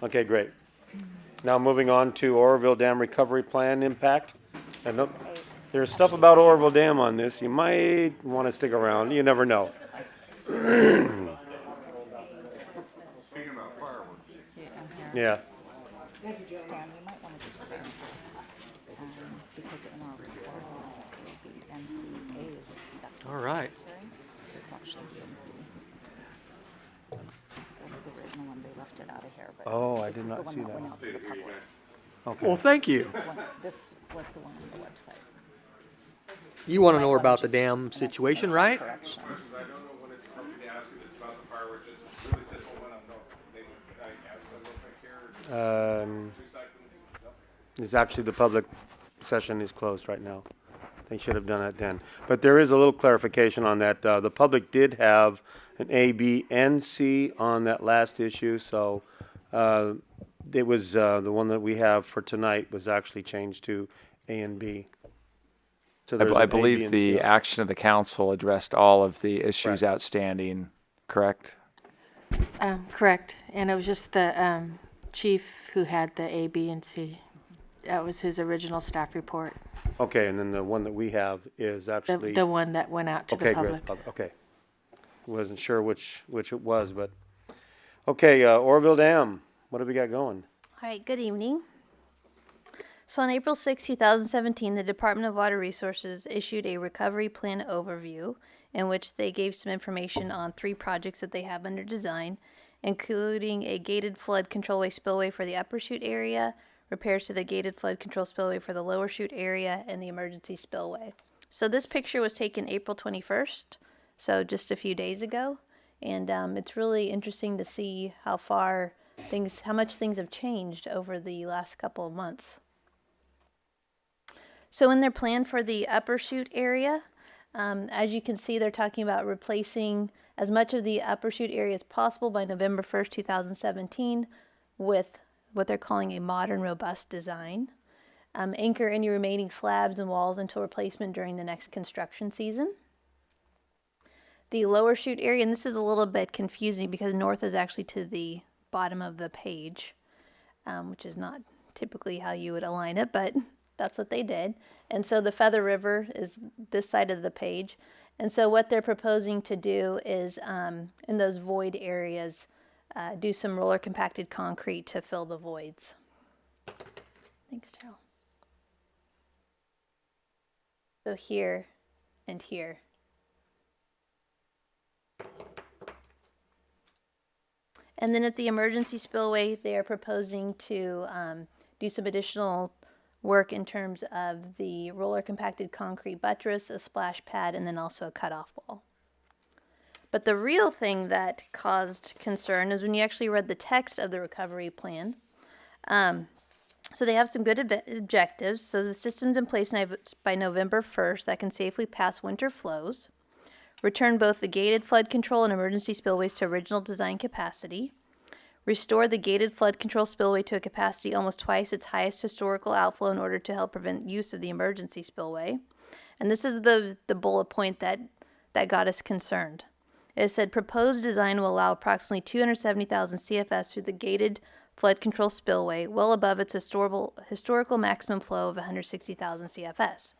Okay, great. Now moving on to Oroville Dam Recovery Plan impact. And there's stuff about Oroville Dam on this. You might want to stick around. You never know. Yeah. Stan, you might want to just clarify, because in our ordinance, the NCA is conducting All right. a hearing, so it's actually the NC. That's the original one, they left it out of here, but Oh, I this did is not the one see that that. went out to the public. Okay. Well, thank you. This was the one on the website. You want to Might know wanna about the just- dam and that's situation, a right? correction. I don't know when it's appropriate to ask if it's about the fireworks, just really simple one, I don't know, maybe I ask them real quick here, 2 seconds. It's actually the public session is closed right now. They should have done it then. But there is a little clarification on that. The public did have an A, B, and C on that last issue, so it was the one that we have for tonight was actually changed to A and B. So there's I an A, B, believe and C the on- action of the council addressed all of the issues Correct. outstanding, correct? Correct, and it was just the chief who had the A, B, and C. That was his original staff report, Okay, and then the one that we have is the actually. the one that went out to the Okay, public. great. Okay. Wasn't sure which it was, but, okay, Oroville Dam, what have we got going? All right, good evening. So on April 6, 2017, the Department of Water Resources issued a recovery plan overview in which they gave some information on 3 projects that they have under design, including a gated flood control spillway for the upper chute area, repairs to the gated flood control spillway for the lower chute area, and the emergency spillway. So this picture was taken April 21st, so just a few days ago, and it's really interesting to see how much things have changed over the last couple of months. So in their plan for the upper chute area, as you can see, they're talking about replacing as much of the upper chute area as possible by November 1st, 2017 with what they're calling a modern, robust design. Anchor any remaining slabs and walls until replacement during the next construction season. The lower chute area, and this is a little bit confusing because north is actually to the bottom of the page, which is not typically how you would align it, but that's what they did. And so the Feather River is this side of the page. And so what they're proposing to do is, in those void areas, do some roller compacted concrete to fill the voids. Thanks, Daryl. So here and here. And then at the emergency spillway, they are proposing to do some additional work in terms of the roller compacted concrete buttress, a splash pad, and then also a cutoff wall. But the real thing that caused concern is when you actually read the text of the recovery plan. So they have some good objectives. So the system's in place by November 1st that can safely pass winter flows. Return both the gated flood control and emergency spillways to original design capacity. Restore the gated flood control spillway to a capacity almost twice its highest historical outflow in order to help prevent use of the emergency spillway. And this is the bullet point that got us concerned. It said proposed design will allow approximately 270,000 CFS through the gated flood control spillway, well above its historical maximum flow of 160,000 CFS.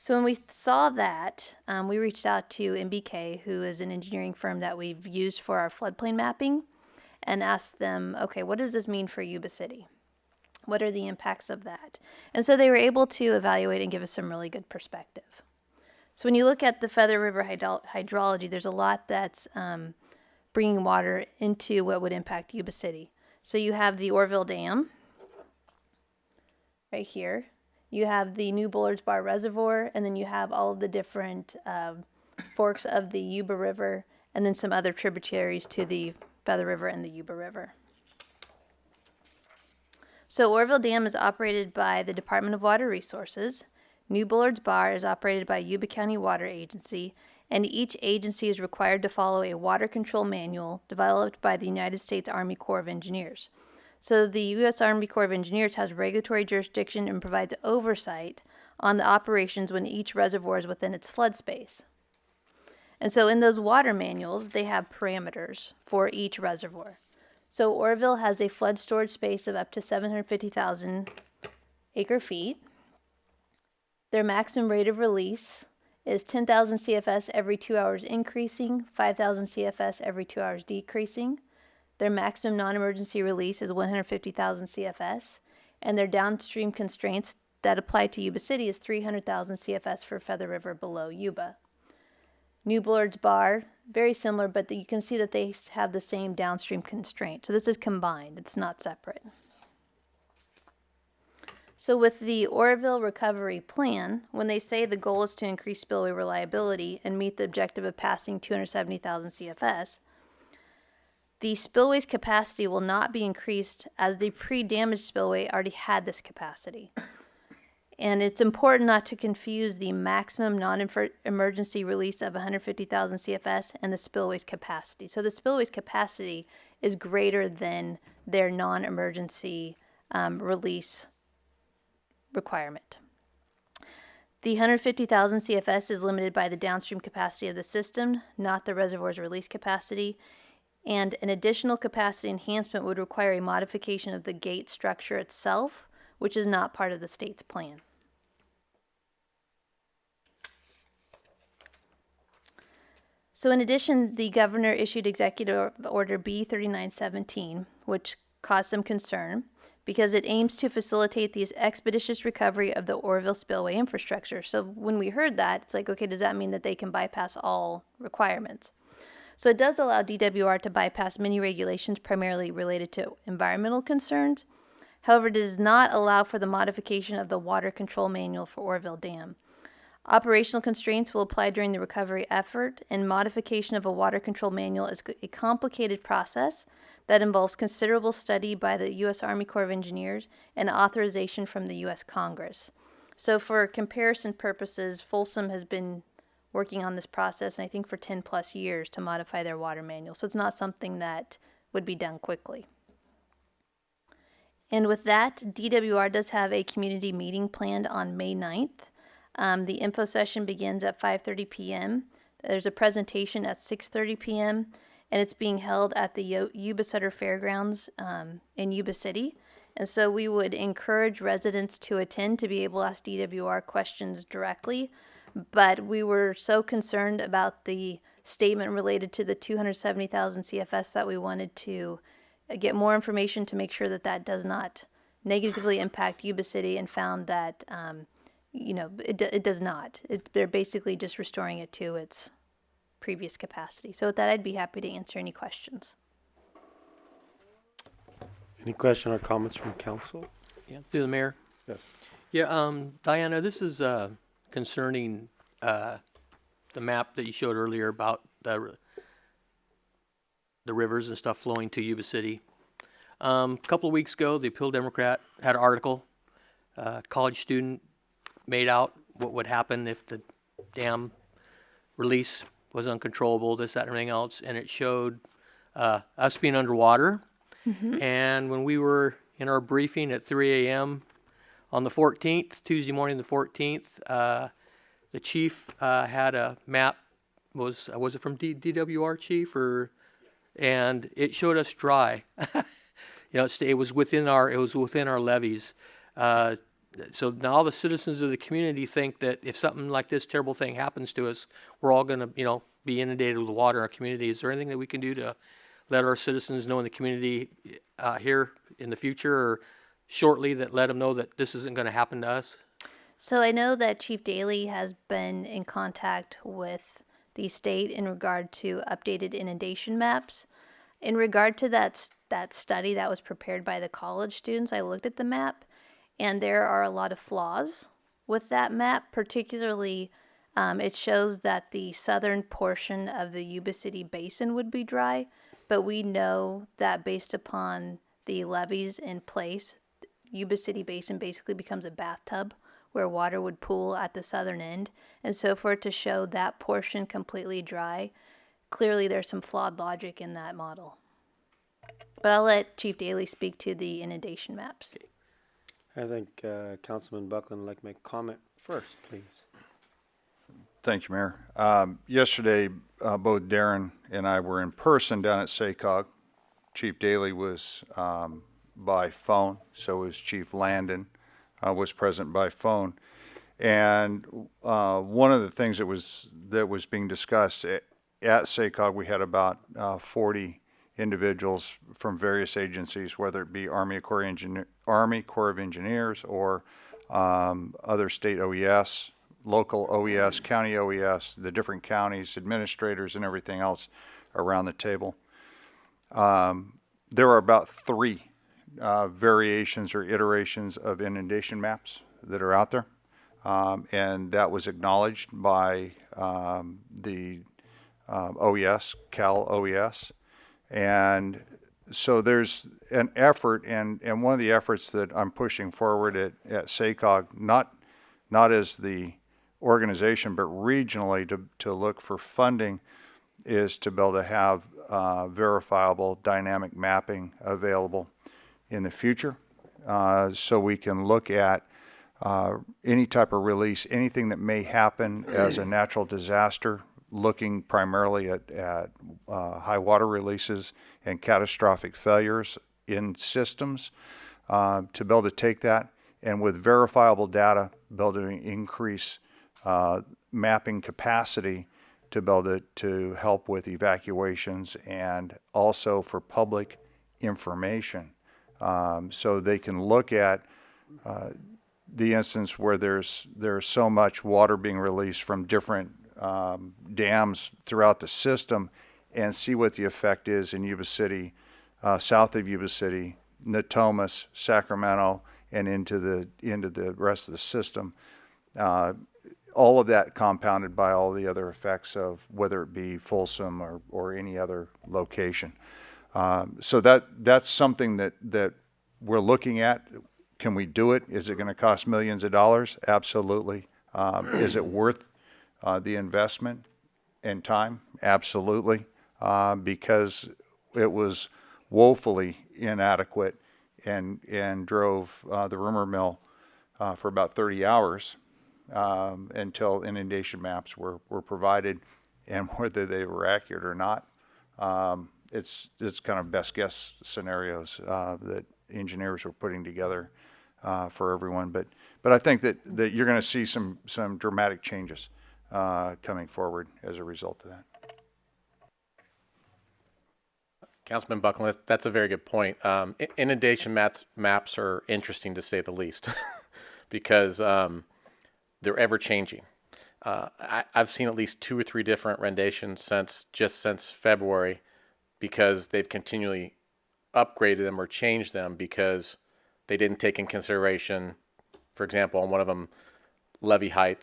So when we saw that, we reached out to MBK, who is an engineering firm that we've used for our floodplain mapping, and asked them, okay, what does this mean for Yuba City? What are the impacts of that? And so they were able to evaluate and give us some really good perspective. So when you look at the Feather River hydrology, there's a lot that's bringing water into what would impact Yuba City. So you have the Oroville Dam right here. You have the New Bullards Bar Reservoir, and then you have all of the different forks of the Yuba River, and then some other tributaries to the Feather River and the Yuba River. So Oroville Dam is operated by the Department of Water Resources. New Bullards Bar is operated by Yuba County Water Agency, and each agency is required to follow a water control manual developed by the United States Army Corps of Engineers. So the U.S. Army Corps of Engineers has regulatory jurisdiction and provides oversight on the operations when each reservoir is within its flood space. And so in those water manuals, they have parameters for each reservoir. So Oroville has a flood storage space of up to 750,000 acre feet. Their maximum rate of release is 10,000 CFS every 2 hours increasing, 5,000 CFS every 2 hours decreasing. Their maximum non-emergency release is 150,000 CFS, and their downstream constraints that apply to Yuba City is 300,000 CFS for Feather River below Yuba. New Bullard's Bar, very similar, but you can see that they have the same downstream constraint. So this is combined, it's not separate. So with the Oroville Recovery Plan, when they say the goal is to increase spillway reliability and meet the objective of passing 270,000 CFS, the spillway's capacity will not be increased as the pre-damaged spillway already had this capacity. And it's important not to confuse the maximum non-emergency release of 150,000 CFS and the spillway's capacity. So the spillway's capacity is greater than their non-emergency release requirement. The 150,000 CFS is limited by the downstream capacity of the system, not the reservoir's release capacity. And an additional capacity enhancement would require a modification of the gate structure itself, which is not part of the state's plan. So in addition, the governor issued Executive Order B 3917, which caused some concern because it aims to facilitate the expeditious recovery of the Oroville spillway infrastructure. So when we heard that, it's like, okay, does that mean that they can bypass all requirements? So it does allow DWR to bypass many regulations primarily related to environmental concerns. However, it does not allow for the modification of the water control manual for Oroville Dam. Operational constraints will apply during the recovery effort, and modification of a water control manual is a complicated process that involves considerable study by the U.S. Army Corps of Engineers and authorization from the U.S. Congress. So for comparison purposes, Folsom has been working on this process, and I think for 10 plus years to modify their water manual. So it's not something that would be done quickly. And with that, DWR does have a community meeting planned on May 9th. The info session begins at 5:30 p.m. There's a presentation at 6:30 p.m. and it's being held at the Yuba City Fairgrounds in Yuba City. And so we would encourage residents to attend to be able to ask DWR questions directly. But we were so concerned about the statement related to the 270,000 CFS that we wanted to get more information to make sure that that does not negatively impact Yuba City, and found that it does not. They're basically just restoring it to its previous capacity. So with that, I'd be happy to answer any questions. Any question or comments from council? Yeah, through the mayor. Yes. Yeah, Diana, this is concerning the map that you showed earlier about the rivers and stuff flowing to Yuba City. A couple of weeks ago, the Appeal Democrat had an article. College student made out what would happen if the dam release was uncontrollable, this, that, and everything else, and it showed us being underwater. Mm-hmm. And when we were in our briefing at 3 a.m. on the 14th, Tuesday morning the 14th, the chief had a map. Was it from DWR, chief, or? And it showed us dry. It was within our levees. So now all the citizens of the community think that if something like this terrible thing happens to us, we're all going to, be inundated with water in our community. Is there anything that we can do to let our citizens know in the community here in the future or shortly, that let them know that this isn't going to happen to us? So I know that Chief Daly has been in contact with the state in regard to updated inundation maps. In regard to that study that was prepared by the college students, I looked at the map, and there are a lot of flaws with that map. Particularly, it shows that the southern portion of the Yuba City Basin would be dry, but we know that based upon the levees in place, Yuba City Basin basically becomes a bathtub where water would pool at the southern end. And so for it to show that portion completely dry, clearly there's some flawed logic in that model. But I'll let Chief Daly speak to the inundation maps. I think Councilman Buckland would like to make a comment first, please. Thank you, Mayor. Yesterday, both Darren and I were in person down at SACOG, Chief Daly was by phone, so was Chief Landon was present by phone. And one of the things that was being discussed at SACOG, we had about 40 individuals from various agencies, whether it be Army Corps of Engineers or other state OES, local OES, county OES, the different counties, administrators, and everything else around the table. There are about 3 variations or iterations of inundation maps that are out there. And that was acknowledged by the OES, Cal OES. And so there's an effort, and one of the efforts that I'm pushing forward at SACOG, not as the organization, but regionally to look for funding, is to be able to have verifiable dynamic mapping available in the future, so we can look at any type of release, anything that may happen as a natural disaster, looking primarily at high water releases and catastrophic failures in systems, to be able to take that and with verifiable data, be able to increase mapping capacity to be able to help with evacuations and also for public information. So they can look at the instance where there's so much water being released from different dams throughout the system, and see what the effect is in Yuba City, south of Yuba City, Natomas, Sacramento, and into the rest of the system. All of that compounded by all the other effects of whether it be Folsom or any other location. So that's something that we're looking at. Can we do it? Is it going to cost millions of dollars? Absolutely. Is it worth the investment and time? Absolutely. Because it was woefully inadequate and drove the rumor mill for about 30 hours until inundation maps were provided, and whether they were accurate or not, it's kind of best guess scenarios that engineers were putting together for everyone. But I think that you're going to see some dramatic changes coming forward as a result of that. Councilman Buckland, that's a very good point. Inundation maps are interesting to say the least because they're ever changing. I've seen at least 2 or 3 different renditions since February, because they've continually upgraded them or changed them because they didn't take in consideration, for example, on one of them, levee height,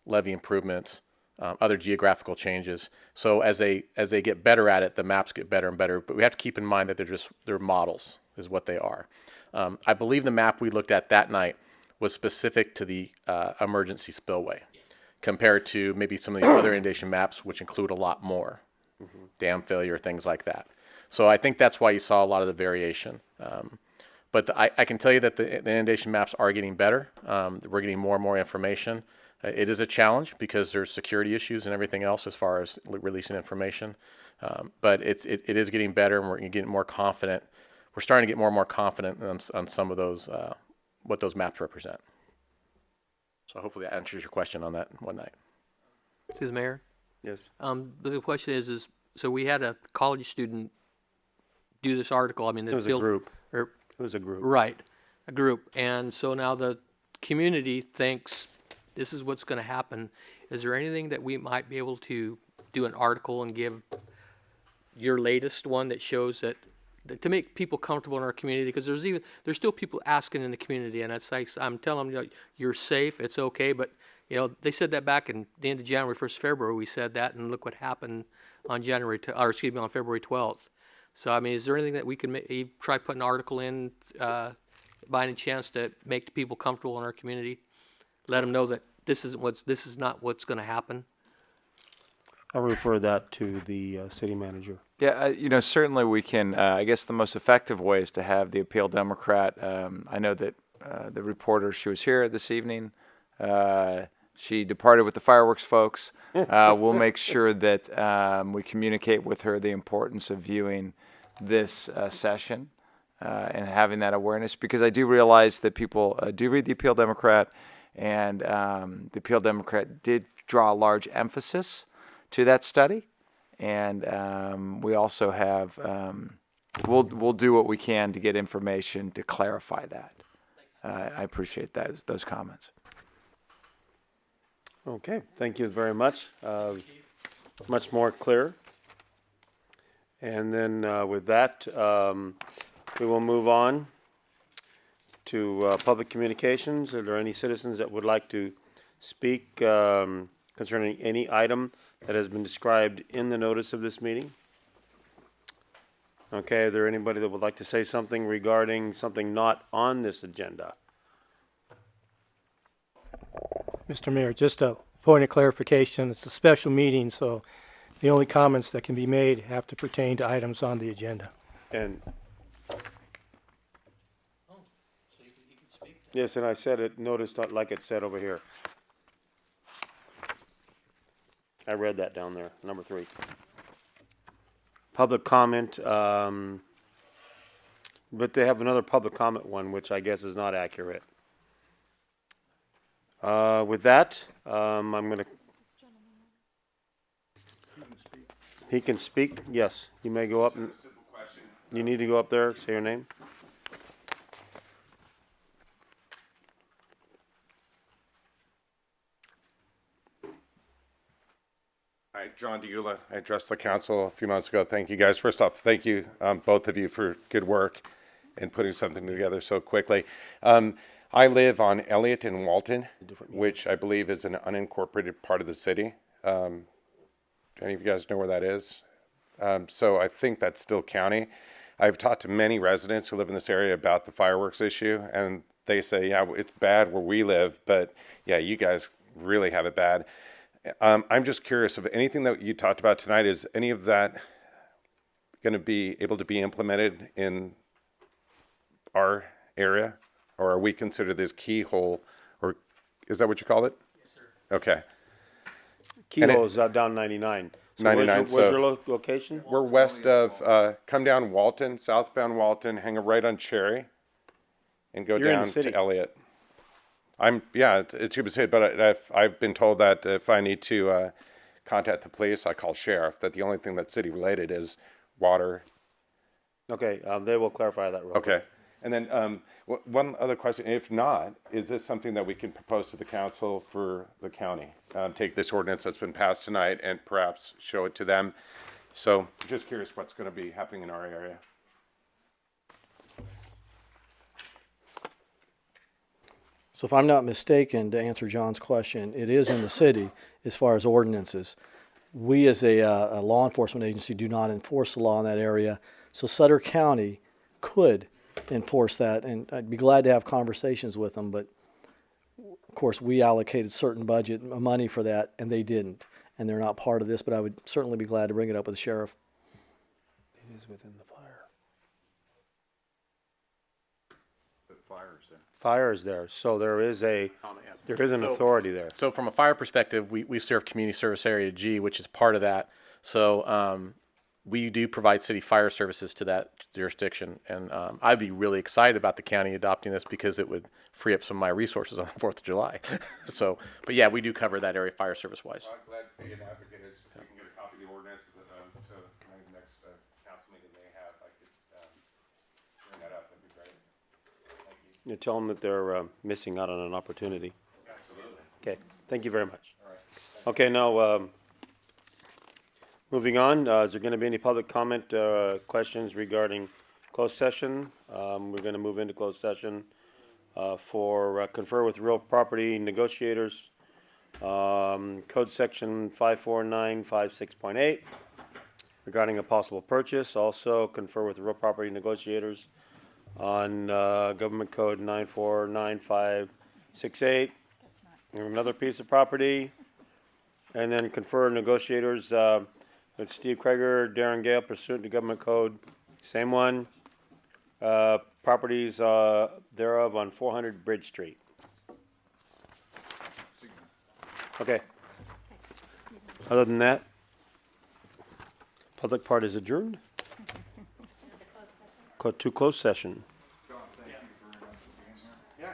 levee improvements, other geographical changes. So as they get better at it, the maps get better and better. But we have to keep in mind that they're models, is what they are. I believe the map we looked at that night was specific to the emergency spillway, compared to maybe some of the other inundation maps, which include a lot more, dam failure, things like that. So I think that's why you saw a lot of the variation. But I can tell you that the inundation maps are getting better. We're getting more and more information. It is a challenge because there's security issues and everything else as far as releasing information. But it is getting better, and we're getting more confident. We're starting to get more and more confident on some of those, what those maps represent. So hopefully that answers your question on that one night. To the mayor. Yes. But the question is so we had a college student do this article. I mean, It was a group. It was a group. Right, a group. And so now the community thinks this is what's going to happen. Is there anything that we might be able to do an article and give your latest one that shows that to make people comfortable in our community? Because there's still people asking in the community, and it's like I'm telling them, you're safe, it's okay. But they said that back in the end of January, 1st February, we said that, and look what happened on on February 12th. So I mean, is there anything that we can try putting an article in by any chance to make people comfortable in our community? Let them know that this is not what's going to happen. I'll refer that to the city manager. Yeah, certainly we can. I guess the most effective way is to have the Appeal Democrat. I know that the reporter, she was here this evening. She departed with the fireworks folks. We'll make sure that we communicate with her the importance of viewing this session and having that awareness, because I do realize that people do read the Appeal Democrat, and the Appeal Democrat did draw a large emphasis to that study, and we also have we'll do what we can to get information to clarify that. I appreciate those comments. Okay, thank you very much. Much more clear. And then with that, we will move on to public communications. Are there any citizens that would like to speak concerning any item that has been described in the notice of this meeting? Okay, is there anybody that would like to say something regarding something not on this agenda? Mr. Mayor, just a point of clarification. It's a special meeting, so the only comments that can be made have to pertain to items on the agenda. And yes, and I said it, noticed like it said over here. I read that down there, number 3. Public comment, but they have another public comment one, which I guess is not accurate. With that, I'm gonna. He can speak, yes. You may go up and. You need to go up there, say your name. Hi, John DeUla. I addressed the council a few months ago. Thank you, guys. First off, thank you, both of you, for good work in putting something together so quickly. I live on Elliott and Walton, which I believe is an unincorporated part of the city. Do any of you guys know where that is? So I think that's still county. I've talked to many residents who live in this area about the fireworks issue, and they say, yeah, it's bad where we live, but yeah, you guys really have it bad. I'm just curious, of anything that you talked about tonight, is any of that going to be able to be implemented in our area? Or are we considered this keyhole, or is that what you called it? Yes, sir. Okay. Keyhole's down 99. So 99, where's your location? We're west of, come down Walton, southbound Walton, hang a right on Cherry, and go You're in the down city. to Elliott. It's Yuba City, but I've been told that if I need to contact the police, I call sheriff, that the only thing that's city related is water. Okay, they will clarify that real quick. Okay. And then one other question, if not, is this something that we can propose to the council for the county? Take this ordinance that's been passed tonight and perhaps show it to them. So just curious what's going to be happening in our area. So if I'm not mistaken, to answer John's question, it is in the city as far as ordinances. We as a law enforcement agency do not enforce the law in that area. So Sutter County could enforce that, and I'd be glad to have conversations with them, but of course we allocated certain budget money for that and they didn't, and they're not part of this, but I would certainly be glad to bring it up with the sheriff. It is within the fire. The fire's there. Fire is there, so there is an authority there. So from a fire perspective, we serve Community Service Area G, which is part of that. So we do provide city fire services to that jurisdiction. And I'd be really excited about the county adopting this because it would free up some of my resources on the 4th of July. So, but yeah, we do cover that area fire service wise. I'm glad to be an advocate. If we can get a copy of the ordinance to maybe the next council meeting they have, I could bring that up. That'd be great. Thank you. You tell them that they're missing out on an opportunity. Absolutely. Okay, thank you very much. All right. Okay, now, moving on, is there going to be any public comment, questions regarding closed session? We're going to move into closed session for confer with real property negotiators, code section 54956.8 regarding a possible purchase. Also confer with real property negotiators on government code 949568, another piece of property. And then confer negotiators with Steve Krager, Darren Gale, pursuant to government code, same one, properties thereof on 400 Bridge Street. Okay. Other than that, public part is adjourned. To close session.